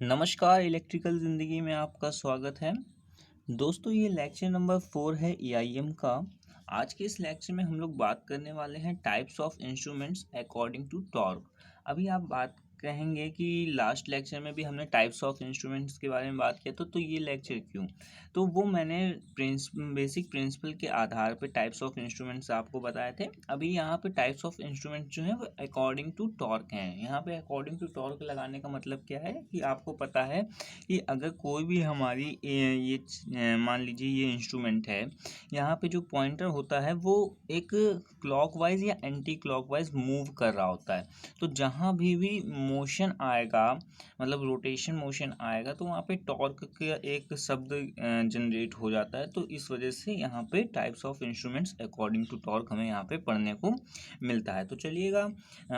नमस्कार, इलेक्ट्रिकल ज़िंदगी में आपका स्वागत है। दोस्तों, ये लेक्चर नंबर 4 है ईआईएम का। आज के इस लेक्चर में हम लोग बात करने वाले हैं types of instruments according to torque. अभी आप बात कहेंगे कि लास्ट लेक्चर में भी हमने टाइप्स ऑफ इंस्ट्रूमेंट्स के बारे में बात किया तो ये लेक्चर क्यों? तो वो मैंने बेसिक प्रिंसिपल के आधार पे टाइप्स ऑफ इंस्ट्रूमेंट्स आपको बताए थे। अभी यहाँ पे टाइप्स ऑफ इंस्ट्रूमेंट जो है वो अकॉर्डिंग टू टॉर्क हैं। यहाँ पे अकॉर्डिंग टू टॉर्क लगाने का मतलब क्या है कि आपको पता है कि अगर कोई भी हमारी मान लीजिए ये इंस्ट्रूमेंट है, यहाँ पे जो पॉइंटर होता है वो एक क्लॉकवाइज या एंटी क्लॉकवाइज मूव कर रहा होता है। तो जहाँ भी मोशन आएगा, मतलब रोटेशन मोशन आएगा, तो वहाँ पे टॉर्क का एक शब्द जनरेट हो जाता है। तो इस वजह से यहाँ पे types of instruments according to torque हमें यहाँ पे पढ़ने को मिलता है। तो चलिएगा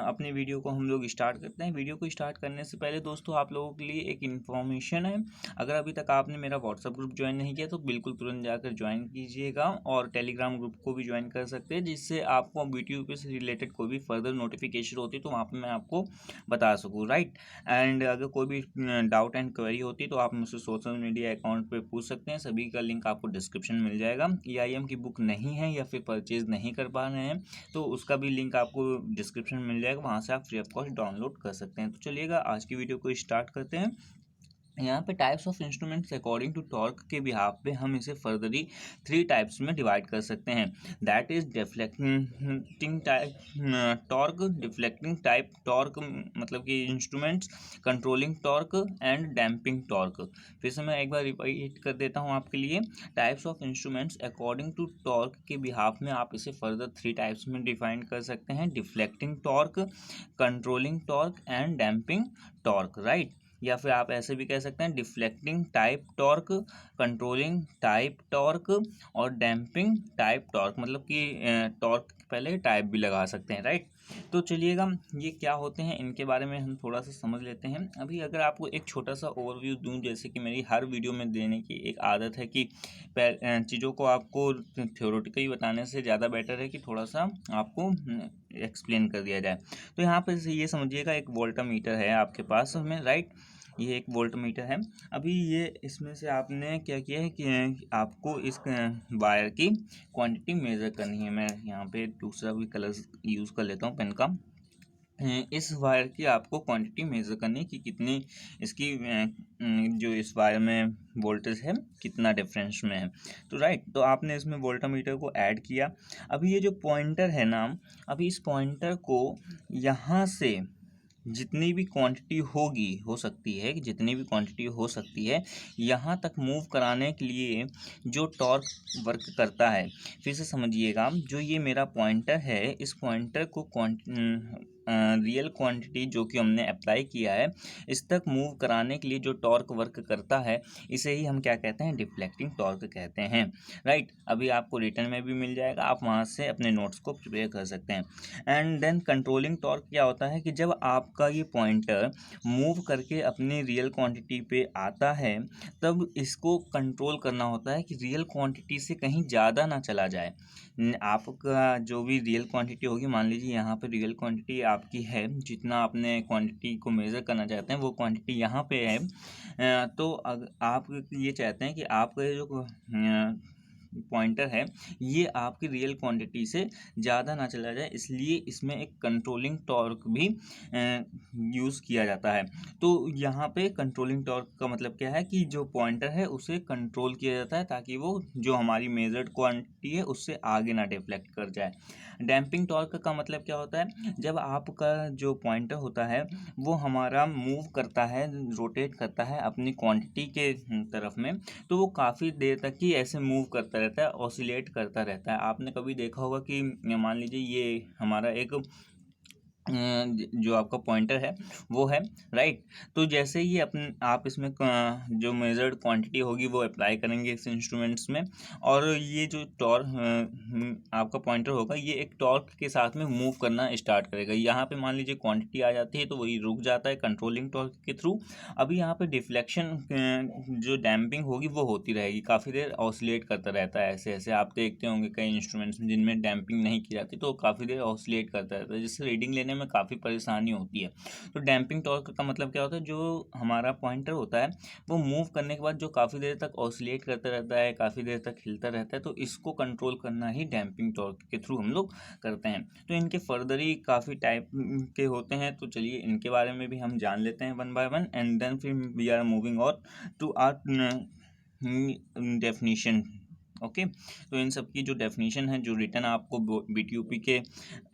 अपने वीडियो को हम लोग स्टार्ट करते हैं। वीडियो को स्टार्ट करने से पहले दोस्तों आप लोगों के लिए एक इन्फॉर्मेशन है। अगर अभी तक आपने मेरा व्हाट्सएप ग्रुप ज्वाइन नहीं किया तो बिल्कुल तुरंत जाकर ज्वाइन कीजिएगा, और टेलीग्राम ग्रुप को भी ज्वाइन कर सकते हैं, जिससे आपको यूट्यूब से रिलेटेड कोई भी फर्दर नोटिफिकेशन होती है तो वहाँ पर मैं आपको बता सकूँ, राइट। एंड अगर कोई भी डाउट एंड क्वेरी होती है तो आप मुझसे सोशल मीडिया अकाउंट पे पूछ सकते हैं। सभी का लिंक आपको डिस्क्रिप्शन में मिल जाएगा। ईआईएम की बुक नहीं है या फिर परचेज नहीं कर पा रहे हैं तो उसका भी लिंक आपको डिस्क्रिप्शन में मिल जाएगा, वहाँ से आप फ्री ऑफ कॉस्ट डाउनलोड कर सकते हैं। तो चलिएगा आज की वीडियो को स्टार्ट करते हैं। यहाँ पे types of instruments according to torque के बिहाफ पे हम इसे फर्दरली 3 टाइप्स में डिवाइड कर सकते हैं। That is deflecting type torque, deflecting type torque मतलब कि instruments, controlling torque and damping torque. फिर से मैं एक बार रिपीट कर देता हूँ आपके लिए। Types of instruments according to torque के बिहाफ में आप इसे फर्दर 3 टाइप्स में डिफाइन कर सकते हैं: deflecting torque, controlling torque and damping torque, right. या फिर आप ऐसे भी कह सकते हैं deflecting type torque, controlling type torque और डैम्पिंग टाइप टॉर्क, मतलब कि टॉर्क के पहले टाइप भी लगा सकते हैं, राइट। तो चलिएगा ये क्या होते हैं इनके बारे में हम थोड़ा सा समझ लेते हैं। अभी अगर आपको एक छोटा सा ओवरव्यू दूं, जैसे कि मेरी हर वीडियो में देने की एक आदत है कि चीज़ों को आपको थ्योरेटिकली बताने से ज़्यादा बेटर है कि थोड़ा सा आपको एक्सप्लेन कर दिया जाए। तो यहाँ पर ये समझिएगा, एक वोल्टामीटर है आपके पास में, राइट। ये एक वोल्टमीटर है। अभी ये इसमें से आपने क्या किया है कि आपको इस वायर की क्वांटिटी मेज़र करनी है। मैं यहाँ पे दूसरा भी कलर यूज़ कर लेता हूँ पेन का। इस वायर की आपको क्वांटिटी मेज़र करनी है कि कितनी इसकी जो इस वायर में वोल्टेज है कितना डिफरेंस में है। तो राइट, तो आपने इसमें वोल्टामीटर को ऐड किया। अभी ये जो पॉइंटर है ना, अभी इस पॉइंटर को यहाँ से जितनी भी क्वांटिटी हो सकती है, जितनी भी क्वांटिटी हो सकती है, यहाँ तक मूव कराने के लिए जो टॉर्क वर्क करता है। फिर से समझिएगा, जो ये मेरा पॉइंटर है, इस पॉइंटर को रियल क्वांटिटी जो कि हमने अप्लाई किया है, इस तक मूव कराने के लिए जो टॉर्क वर्क करता है, इसे ही हम क्या कहते हैं, डिफ्लेक्टिंग टॉर्क कहते हैं, राइट। अभी आपको रिटर्न में भी मिल जाएगा, आप वहाँ से अपने नोट्स को प्रिपेयर कर सकते हैं। एंड देन कंट्रोलिंग टॉर्क क्या होता है कि जब आपका ये पॉइंटर मूव करके अपनी रियल क्वांटिटी पे आता है, तब इसको कंट्रोल करना होता है कि रियल क्वांटिटी से कहीं ज़्यादा ना चला जाए। आपका जो भी रियल क्वांटिटी होगी, मान लीजिए यहाँ पे रियल क्वांटिटी आपकी है, जितना आपने क्वांटिटी को मेज़र करना चाहते हैं वो क्वांटिटी यहाँ पे है। तो आप ये चाहते हैं कि आपका ये जो पॉइंटर है ये आपकी रियल क्वांटिटी से ज़्यादा ना चला जाए, इसलिए इसमें एक कंट्रोलिंग टॉर्क भी यूज़ किया जाता है। तो यहाँ पे कंट्रोलिंग टॉर्क का मतलब क्या है कि जो पॉइंटर है उसे कंट्रोल किया जाता है ताकि वो जो हमारी मेजर्ड क्वांटिटी है उससे आगे ना डिफ्लेक्ट कर जाए। डैम्पिंग टॉर्क का मतलब क्या होता है, जब आपका जो पॉइंटर होता है वो हमारा मूव करता है, रोटेट करता है अपनी क्वांटिटी के तरफ में, तो वो काफ़ी देर तक ही ऐसे मूव करता रहता है, ऑसिलेट करता रहता है। आपने कभी देखा होगा कि मान लीजिए ये हमारा एक जो आपका पॉइंटर है वो है, राइट। तो जैसे ही आप इसमें जो मेजर्ड क्वांटिटी होगी वो अप्लाई करेंगे इस इंस्ट्रूमेंट्स में, और ये जो टॉर्क आपका पॉइंटर होगा ये एक टॉर्क के साथ में मूव करना स्टार्ट करेगा। यहाँ पे मान लीजिए क्वांटिटी आ जाती है तो वही रुक जाता है कंट्रोलिंग टॉर्क के थ्रू। अभी यहाँ पे डिफ्लेक्शन जो डैम्पिंग होगी वो होती रहेगी, काफ़ी देर ऑसिलेट करता रहता है। ऐसे ऐसे आप देखते होंगे कई इंस्ट्रूमेंट्स में जिनमें डैम्पिंग नहीं की जाती तो काफ़ी देर ऑसिलेट करता रहता है, जिससे रीडिंग लेने में काफ़ी परेशानी होती है। तो डैम्पिंग टॉर्क का मतलब क्या होता है, जो हमारा पॉइंटर होता है वो मूव करने के बाद जो काफ़ी देर तक ऑसिलेट करता रहता है, काफ़ी देर तक हिलता रहता है, तो इसको कंट्रोल करना ही डैम्पिंग टॉर्क के थ्रू हम लोग करते हैं। तो इनके फर्दर ही काफ़ी टाइप के होते हैं, तो चलिए इनके बारे में भी हम जान लेते हैं one by one, and then फिर we are moving on to our definition. Okay, तो इन सब की जो डेफिनेशन है, जो रिटर्न आपको BTUP के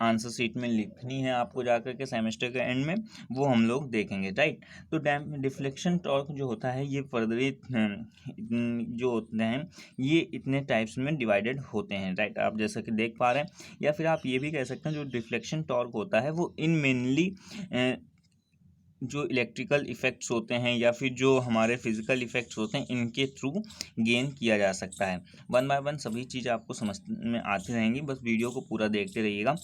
आंसर शीट में लिखनी है आपको जाकर के सेमेस्टर के एंड में, वो हम लोग देखेंगे, राइट। तो डिफ्लेक्शन टॉर्क जो होता है ये फर्दरली जो होते हैं ये इतने टाइप्स में डिवाइडेड होते हैं, राइट। आप जैसा कि देख पा रहे हैं, या फिर आप ये भी कह सकते हैं जो डिफ्लेक्शन टॉर्क होता है वो इन मेनली जो इलेक्ट्रिकल इफ़ेक्ट्स होते हैं या फिर जो हमारे फिजिकल इफ़ेक्ट्स होते हैं इनके थ्रू गेन किया जा सकता है। वन बाय वन सभी चीज़ आपको समझ में आती रहेंगी, बस वीडियो को पूरा देखते रहिएगा।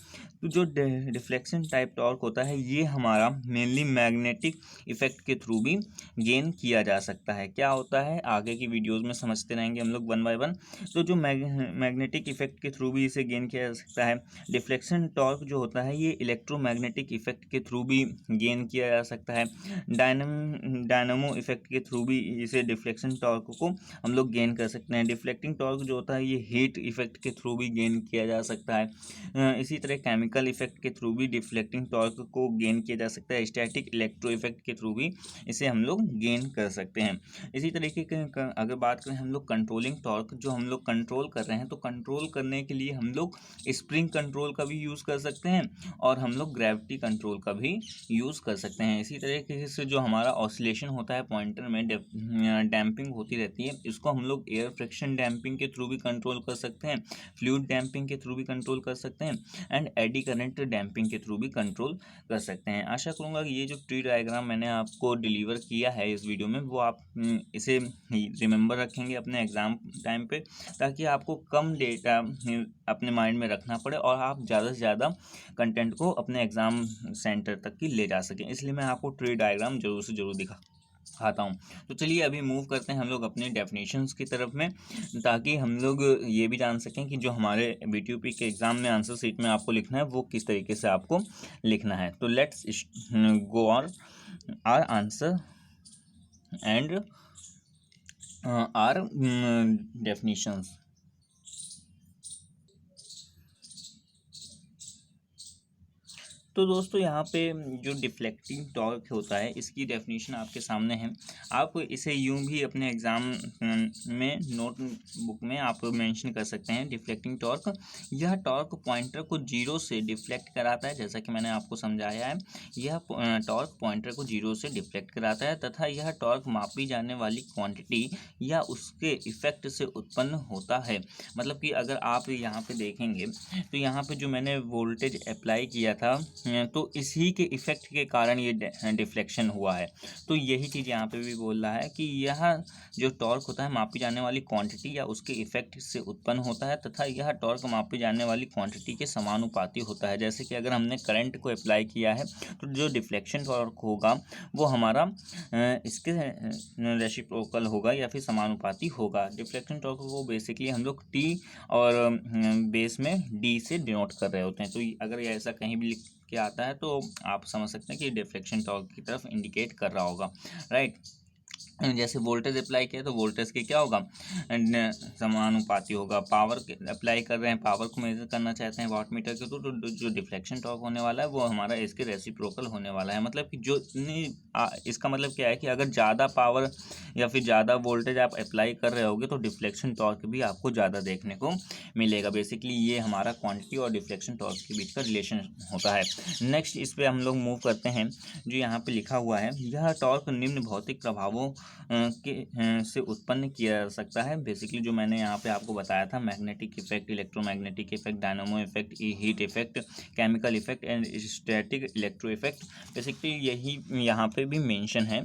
तो जो डिफ्लेक्शन टाइप टॉर्क होता है ये हमारा मेनली मैग्नेटिक इफ़ेक्ट के थ्रू भी गेन किया जा सकता है। क्या होता है आगे की वीडियोज़ में समझते रहेंगे हम लोग वन बाय वन। तो जो मैग्नेटिक इफ़ेक्ट के थ्रू भी इसे गेन किया जा सकता है। डिफ्लेक्शन टॉर्क जो होता है ये इलेक्ट्रोमैग्नेटिक इफ़ेक्ट के थ्रू भी गेन किया जा सकता है। डायनामो इफेक्ट के थ्रू भी इसे डिफ्लेक्शन टॉर्क को हम लोग गेन कर सकते हैं। डिफ्लेक्टिंग टॉर्क जो होता है ये हीट इफेक्ट के थ्रू भी गेन किया जा सकता है। इसी तरह केमिकल इफेक्ट के थ्रू भी डिफ्लेक्टिंग टॉर्क को गेन किया जा सकता है। स्टैटिक इलेक्ट्रो इफेक्ट के थ्रू भी इसे हम लोग गेन कर सकते हैं। इसी तरीके के अगर बात करें हम लोग कंट्रोलिंग टॉर्क, जो हम लोग कंट्रोल कर रहे हैं, तो कंट्रोल करने के लिए हम लोग स्प्रिंग कंट्रोल का भी यूज़ कर सकते हैं और हम लोग ग्रेविटी कंट्रोल का भी यूज़ कर सकते हैं। इसी तरीके से जो हमारा ऑसिलेशन होता है पॉइंटर में डैम्पिंग होती रहती है, इसको हम लोग एयर फ्रिक्शन डैम्पिंग के थ्रू भी कंट्रोल कर सकते हैं, फ्लूइड डैम्पिंग के थ्रू भी कंट्रोल कर सकते हैं, एंड एडी करंट डैम्पिंग के थ्रू भी कंट्रोल कर सकते हैं। आशा करूँगा कि ये जो ट्री डायग्राम मैंने आपको डिलीवर किया है इस वीडियो में, वो आप इसे रिमेंबर रखेंगे अपने एग्ज़ाम टाइम पे, ताकि आपको कम डेटा अपने माइंड में रखना पड़े और आप ज़्यादा से ज़्यादा कंटेंट को अपने एग्ज़ाम सेंटर तक की ले जा सकें। इसलिए मैं आपको ट्री डायग्राम ज़रूर से ज़रूर दिखाता हूँ। तो चलिए अभी मूव करते हैं हम लोग अपने डेफिनेशंस की तरफ में, ताकि हम लोग ये भी जान सकें कि जो हमारे BTUP के एग्ज़ाम में आंसर शीट में आपको लिखना है वो किस तरीके से आपको लिखना है। तो let's go on our answer and our definitions. तो दोस्तों यहाँ पे जो डिफ्लेक्टिंग टॉर्क होता है इसकी डेफिनेशन आपके सामने है। आप इसे यूं भी अपने एग्ज़ाम में नोट बुक में आप मेंशन कर सकते हैं। डिफ्लेक्टिंग टॉर्क, यह टॉर्क पॉइंटर को जीरो से डिफ्लेक्ट कराता है, जैसा कि मैंने आपको समझाया है। यह टॉर्क पॉइंटर को जीरो से डिफ्लेक्ट कराता है तथा यह टॉर्क मापी जाने वाली क्वांटिटी या उसके इफेक्ट से उत्पन्न होता है। मतलब कि अगर आप यहाँ पे देखेंगे तो यहाँ पे जो मैंने वोल्टेज अप्लाई किया था तो इसी के इफ़ेक्ट के कारण ये डिफ्लेक्शन हुआ है। तो यही चीज़ यहाँ पे भी बोल रहा है कि यह जो टॉर्क होता है मापी जाने वाली क्वांटिटी या उसके इफ़ेक्ट से उत्पन्न होता है तथा यह टॉर्क मापी जाने वाली क्वांटिटी के समानुपाती होता है। जैसे कि अगर हमने करंट को अप्लाई किया है तो जो डिफ्लेक्शन टॉर्क होगा वो हमारा इसके रेसिप्रोकल होगा या फिर समानुपाती होगा। डिफ्लेक्शन टॉर्क को बेसिकली हम लोग T और बेस में D से डिनोट कर रहे होते हैं। तो अगर ये ऐसा कहीं भी लिख के आता है तो आप समझ सकते हैं कि डिफ्लेक्शन टॉर्क की तरफ इंडिकेट कर रहा होगा, राइट। जैसे वोल्टेज अप्लाई किया तो वोल्टेज की क्या होगा, समानुपाती होगा। पावर अप्लाई कर रहे हैं, पावर को मेजर करना चाहते हैं वाटमीटर के तो जो डिफ्लेक्शन टॉर्क होने वाला है वो हमारा इसके रेसिप्रोकल होने वाला है। मतलब कि जो इसका मतलब क्या है कि अगर ज़्यादा पावर या फिर ज़्यादा वोल्टेज आप अप्लाई कर रहे होगे तो डिफ्लेक्शन टॉर्क भी आपको ज़्यादा देखने को मिलेगा। बेसिकली ये हमारा क्वांटिटी और डिफ्लेक्शन टॉर्क के बीच का रिलेशन होता है। नेक्स्ट इस पर हम लोग मूव करते हैं। जो यहाँ पे लिखा हुआ है, यह टॉर्क निम्न भौतिक प्रभावों से उत्पन्न किया जा सकता है। बेसिकली जो मैंने यहाँ पे आपको बताया था, magnetic effect, electromagnetic effect, dynamo effect, heat effect, chemical effect and static electro effect, basically यही यहाँ पे भी मेंशन है।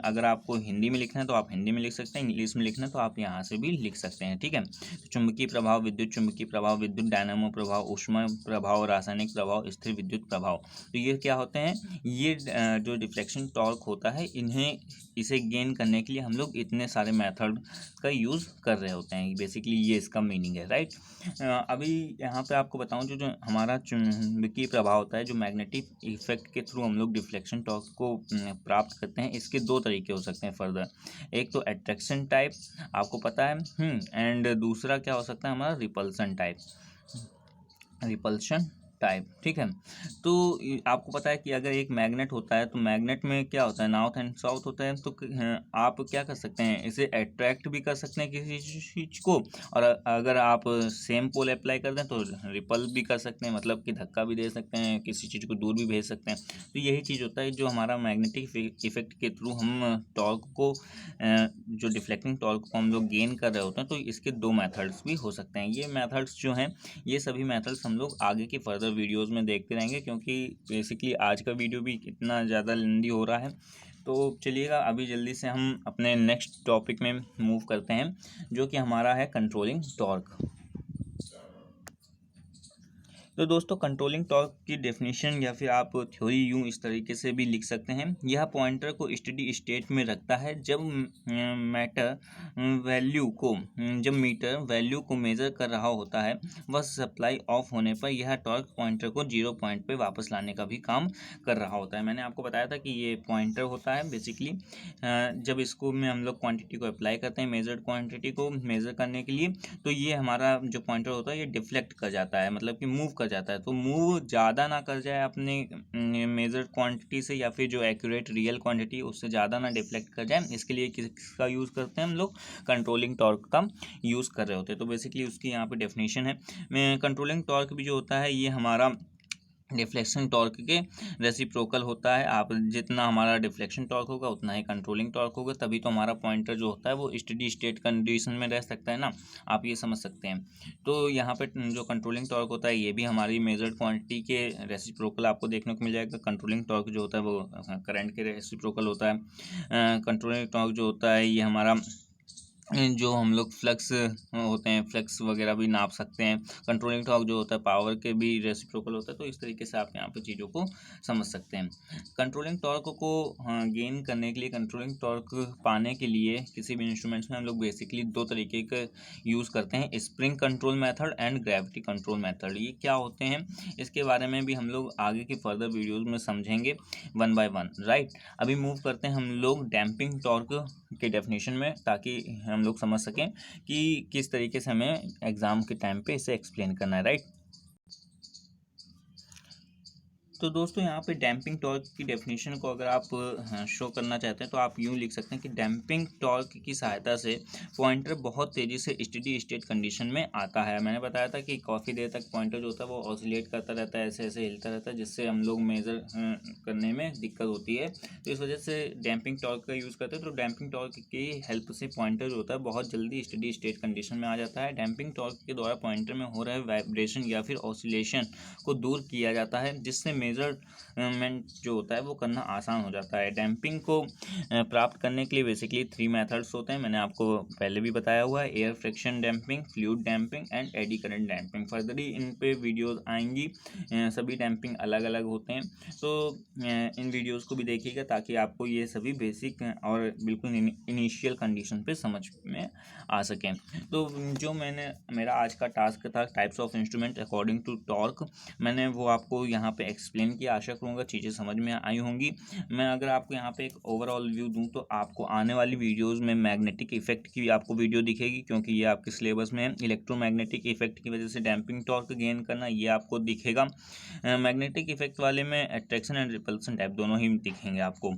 अगर आपको हिंदी में लिखना है तो आप हिंदी में लिख सकते हैं, इंग्लिश में लिखना है तो आप यहाँ से भी लिख सकते हैं, ठीक है। तो चुंबकीय प्रभाव, विद्युत चुंबकीय प्रभाव, विद्युत डायनामो प्रभाव, ऊष्मा प्रभाव, रासायनिक प्रभाव, स्थिर विद्युत प्रभाव। तो ये क्या होते हैं, ये जो डिफ्लेक्शन टॉर्क होता है इन्हें इसे गेन करने के लिए हम लोग इतने सारे मेथड का यूज़ कर रहे होते हैं। बेसिकली ये इसका मीनिंग है, राइट। अभी यहाँ पे आपको बताऊँ जो जो हमारा चुंबकीय प्रभाव होता है, जो मैग्नेटिक इफेक्ट के थ्रू हम लोग डिफ्लेक्शन टॉर्क को प्राप्त करते हैं, इसके दो तरीके हो सकते हैं फर्दर। एक तो अट्रैक्शन टाइप, आपको पता है, एंड दूसरा क्या हो सकता है हमारा रिपल्सन टाइप। रिपल्शन टाइप, ठीक है। तो आपको पता है कि अगर एक मैग्नेट होता है तो मैग्नेट में क्या होता है, नॉर्थ एंड साउथ होता है। तो आप क्या कर सकते हैं, इसे अट्रैक्ट भी कर सकते हैं किसी चीज़ को, और अगर आप सेम पोल अप्लाई कर दें तो रिपल भी कर सकते हैं, मतलब कि धक्का भी दे सकते हैं, किसी चीज़ को दूर भी भेज सकते हैं। तो यही चीज़ होता है जो हमारा मैग्नेटिक इफेक्ट के थ्रू हम टॉर्क को, जो डिफ्लेक्टिंग टॉर्क को हम लोग गेन कर रहे होते हैं। तो इसके दो मेथड्स भी हो सकते हैं। ये मेथड्स जो हैं, ये सभी मेथड्स हम लोग आगे की फर्दर वीडियोस में देखते रहेंगे, क्योंकि बेसिकली आज का वीडियो भी इतना ज़्यादा लेंदी हो रहा है। तो चलिएगा अभी जल्दी से हम अपने नेक्स्ट टॉपिक में मूव करते हैं, जो कि हमारा है कंट्रोलिंग टॉर्क। तो दोस्तों, कंट्रोलिंग टॉर्क की डेफिनेशन या फिर आप थ्योरी यूं इस तरीके से भी लिख सकते हैं। यह पॉइंटर को स्टेडी स्टेट में रखता है जब मीटर वैल्यू को मेज़र कर रहा होता है। वह सप्लाई ऑफ होने पर यह टॉर्क पॉइंटर को 0 पॉइंट पे वापस लाने का भी काम कर रहा होता है। मैंने आपको बताया था कि ये पॉइंटर होता है बेसिकली, जब इसको में हम लोग क्वांटिटी को अप्लाई करते हैं, मेजर्ड क्वांटिटी को मेज़र करने के लिए, तो ये हमारा जो पॉइंटर होता है ये डिफ्लेक्ट कर जाता है, मतलब कि मूव कर जाता है। तो मूव ज़्यादा ना कर जाए अपने मेजर्ड क्वांटिटी से, या फिर जो एक्यूरेट रियल क्वांटिटी उससे ज़्यादा ना डिफ्लेक्ट कर जाए, इसके लिए किसका यूज़ करते हैं हम लोग, कंट्रोलिंग टॉर्क का यूज़ कर रहे होते हैं। तो बेसिकली उसकी यहाँ पे डेफिनेशन है। कंट्रोलिंग टॉर्क भी जो होता है ये हमारा डिफ्लेक्शन टॉर्क के रेसिप्रोकल होता है। आप जितना हमारा डिफ्लेक्शन टॉर्क होगा उतना ही कंट्रोलिंग टॉर्क होगा, तभी तो हमारा पॉइंटर जो होता है वो स्टेडी स्टेट कंडीशन में रह सकता है ना, आप ये समझ सकते हैं। तो यहाँ पे जो कंट्रोलिंग टॉर्क होता है ये भी हमारी मेजर्ड क्वांटिटी के रेसिप्रोकल आपको देखने को मिल जाएगा। कंट्रोलिंग टॉर्क जो होता है वो करंट के रेसिप्रोकल होता है। कंट्रोलिंग टॉर्क जो होता है ये हमारा जो हम लोग फ्लक्स होते हैं, फ्लक्स वगैरह भी नाप सकते हैं। कंट्रोलिंग टॉर्क जो होता है पावर के भी रेसिप्रोकल होता है। तो इस तरीके से आप यहाँ पे चीज़ों को समझ सकते हैं। कंट्रोलिंग टॉर्क को गेन करने के लिए, कंट्रोलिंग टॉर्क पाने के लिए किसी भी इंस्ट्रूमेंट्स में हम लोग बेसिकली दो तरीके का यूज़ करते हैं, spring control method and gravity control method. ये क्या होते हैं इसके बारे में भी हम लोग आगे की फर्दर वीडियोज़ में समझेंगे वन बाय वन, राइट। अभी मूव करते हैं हम लोग डैम्पिंग टॉर्क के डेफिनेशन में, ताकि हम लोग समझ सकें कि किस तरीके से हमें एग्ज़ाम के टाइम पे इसे एक्सप्लेन करना है, राइट। तो दोस्तों, यहाँ पे डैम्पिंग टॉर्क की डेफिनेशन को अगर आप शो करना चाहते हैं तो आप यूँ लिख सकते हैं कि डैम्पिंग टॉर्क की सहायता से पॉइंटर बहुत तेज़ी से स्टेडी स्टेट कंडीशन में आता है। मैंने बताया था कि काफ़ी देर तक पॉइंटर जो होता है वो ऑसिलेट करता रहता है, ऐसे ऐसे हिलता रहता है, जिससे हम लोग मेज़र करने में दिक्कत होती है। तो इस वजह से डैम्पिंग टॉर्क का यूज़ करते हैं। तो डैम्पिंग टॉर्क की हेल्प से पॉइंटर जो होता है बहुत जल्दी स्टेडी स्टेट कंडीशन में आ जाता है। डैम्पिंग टॉर्क के द्वारा पॉइंटर में हो रहे वाइब्रेशन या फिर ऑसिलेशन को दूर किया जाता है, जिससे मेजरमेंट जो होता है वो करना आसान हो जाता है। डैम्पिंग को प्राप्त करने के लिए बेसिकली 3 मेथड्स होते हैं। मैंने आपको पहले भी बताया हुआ है, air friction damping, fluid damping and eddy current damping. Furtherly इन पे वीडियोस आएंगी, सभी डैम्पिंग अलग अलग होते हैं। तो इन वीडियोस को भी देखिएगा ताकि आपको ये सभी बेसिक और बिल्कुल इनिशियल कंडीशन पे समझ में आ सकें। तो जो मेरा आज का टास्क था types of instrument according to torque, मैंने वो आपको यहाँ पे एक्सप्लेन किया। आशा करूँगा चीज़ें समझ में आई होंगी। मैं अगर आपको यहाँ पे एक ओवरऑल व्यू दूँ तो आपको आने वाली वीडियोस में मैग्नेटिक इफेक्ट की आपको वीडियो दिखेगी, क्योंकि ये आपके सिलेबस में है। इलेक्ट्रोमैग्नेटिक इफेक्ट की वजह से डैम्पिंग टॉर्क गेन करना, ये आपको दिखेगा। मैग्नेटिक इफेक्ट वाले में अट्रैक्शन एंड रिपल्सन टाइप दोनों ही दिखेंगे आपको।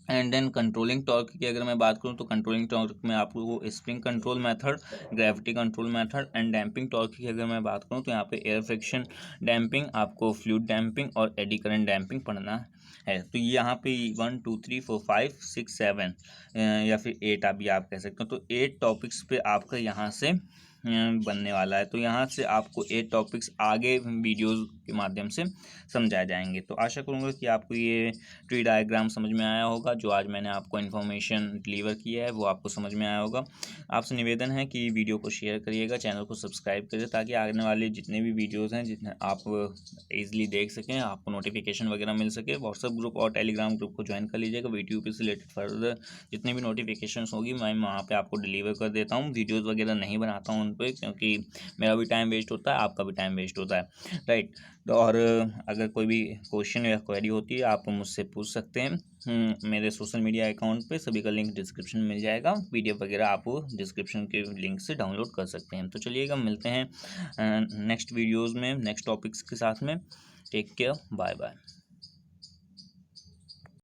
एंड देन कंट्रोलिंग टॉर्क की अगर मैं बात करूं तो कंट्रोलिंग टॉर्क में आपको spring control method, gravity control method and damping torque की अगर मैं बात करूं तो यहाँ पे एयर फ्रिक्शन डैम्पिंग, आपको फ्लूइड डैम्पिंग और एडी करंट डैम्पिंग पढ़ना है। तो यहाँ पे 1 2 3 4 5 6 7 या फिर 8 आप कह सकते हो। तो 8 टॉपिक्स पे आपका यहाँ से बनने वाला है। तो यहाँ से आपको 8 टॉपिक्स आगे वीडियोज़ के माध्यम से समझाए जाएंगे। तो आशा करूँगा कि आपको ये ट्री डायग्राम समझ में आया होगा। जो आज मैंने आपको इन्फॉर्मेशन डिलीवर किया है वो आपको समझ में आया होगा। आपसे निवेदन है कि वीडियो को शेयर करिएगा, चैनल को सब्सक्राइब करिए, ताकि आने वाले जितने भी वीडियोज़ हैं जितने आप ईजिली देख सकें, आपको नोटिफिकेशन वगैरह मिल सके। व्हाट्सएप ग्रुप और टेलीग्राम ग्रुप को ज्वाइन कर लीजिएगा। वीडियो से रिलेटेड फर्दर जितने भी नोटिफिकेशंस होगी मैं वहाँ पे आपको डिलीवर कर देता हूँ। वीडियोज़ वगैरह नहीं बनाता हूँ उन पर, क्योंकि मेरा भी टाइम वेस्ट होता है, आपका भी टाइम वेस्ट होता है, राइट। तो और अगर कोई भी क्वेश्चन या क्वेरी होती है आप मुझसे पूछ सकते हैं। मेरे सोशल मीडिया अकाउंट पे सभी का लिंक डिस्क्रिप्शन में मिल जाएगा। पीडीएफ वगैरह आप डिस्क्रिप्शन के लिंक से डाउनलोड कर सकते हैं। तो चलिएगा, मिलते हैं नेक्स्ट वीडियोज़ में नेक्स्ट टॉपिक्स के साथ में। Take care, bye bye.